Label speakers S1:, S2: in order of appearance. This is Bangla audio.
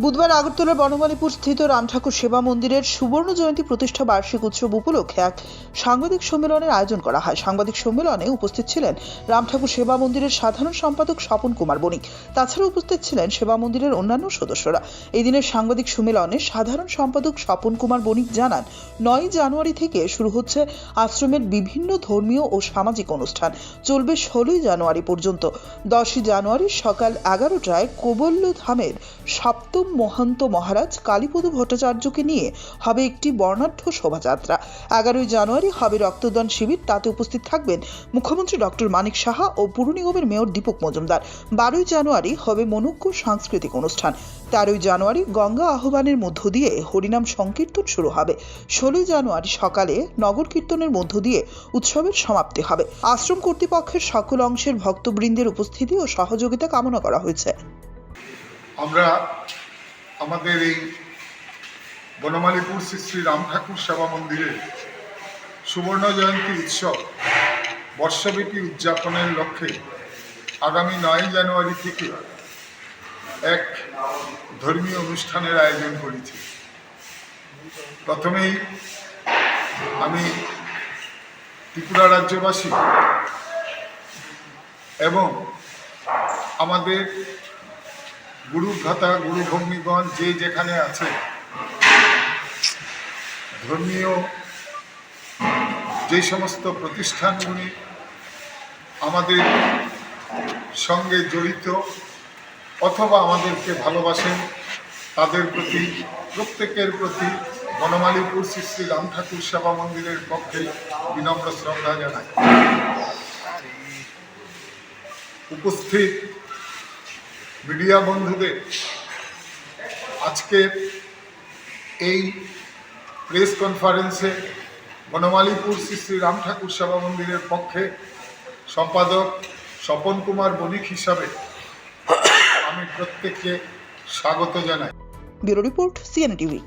S1: বুধবার আগরতলার বনমালীপুর স্থিত রাম ঠাকুর সেবা মন্দিরের সুবর্ণ জয়ন্তী প্রতিষ্ঠা বার্ষিক উৎসব উপলক্ষে এক সাংবাদিক সম্মেলনের আয়োজন করা হয়। সাংবাদিক সম্মেলনে উপস্থিত ছিলেন রাম ঠাকুর সেবা মন্দিরের সাধারণ সম্পাদক স্বপন কুমার বণিক। তাছাড়া উপস্থিত ছিলেন সেবা মন্দিরের অন্যান্য সদস্যরা। এই দিনের সাংবাদিক সম্মেলনে সাধারণ সম্পাদক স্বপন কুমার বণিক জানান, 9 জানুয়ারি থেকে শুরু হচ্ছে আশ্রমের বিভিন্ন ধর্মীয় ও সামাজিক অনুষ্ঠান, চলবে 16 জানুয়ারি পর্যন্ত। 10 জানুয়ারি সকাল 11টায় কোবল্য ধামের সপ্তম মহন্ত মহারাজ কালীপদ ভট্টাচার্যকে নিয়ে হবে একটি বর্ণাঢ্য শোভাযাত্রা। 11 জানুয়ারি হবে রক্তদান শিবির, তাতে উপস্থিত থাকবেন মুখ্যমন্ত্রী ডক্টর মানিক সাহা ও পুর নিগমের মেয়র দীপক মজুমদার। 12 জানুয়ারি হবে মনোজ্ঞ সাংস্কৃতিক অনুষ্ঠান। 13 জানুয়ারি গঙ্গা আহ্বানের মধ্য দিয়ে হরিনাম সংকীর্তন শুরু হবে। 16 জানুয়ারি সকালে নগর কীর্তনের মধ্য দিয়ে উৎসবের সমাপ্তি হবে। আশ্রম কর্তৃপক্ষের সকল অংশের ভক্তবৃন্দের উপস্থিতি ও সহযোগিতা কামনা করা হয়েছে।
S2: আমরা আমাদের এই বনমালীপুর শ্রী শ্রী রাম ঠাকুর সেবা মন্দিরের সুবর্ণ জয়ন্তী উৎসব বর্ষব্যাপী উদযাপনের লক্ষ্যে আগামী 9 জানুয়ারি থেকে এক ধর্মীয় অনুষ্ঠানের আয়োজন করেছি। প্রথমেই আমি ত্রিপুরা রাজ্যবাসী এবং আমাদের গুরু ভ্রাতা গুরু ভগ্নীগণ যে যেখানে আছে ধর্মীয় যে সমস্ত প্রতিষ্ঠানগুলি আমাদের সঙ্গে জড়িত অথবা আমাদেরকে ভালোবাসেন, তাদের প্রতি প্রত্যেকের প্রতি বনমালীপুর শ্রী শ্রী রাম ঠাকুর সেবা মন্দিরের পক্ষে বিনম্র শ্রদ্ধা জানাই। উপস্থিত মিডিয়া বন্ধুদের, আজকের এই প্রেস কনফারেন্সে বনমালীপুর শ্রী শ্রী রাম ঠাকুর সেবা মন্দিরের পক্ষে সম্পাদক স্বপন কুমার বণিক হিসাবে আমি প্রত্যেককে স্বাগত জানাই।
S1: Bureau report, CNTV.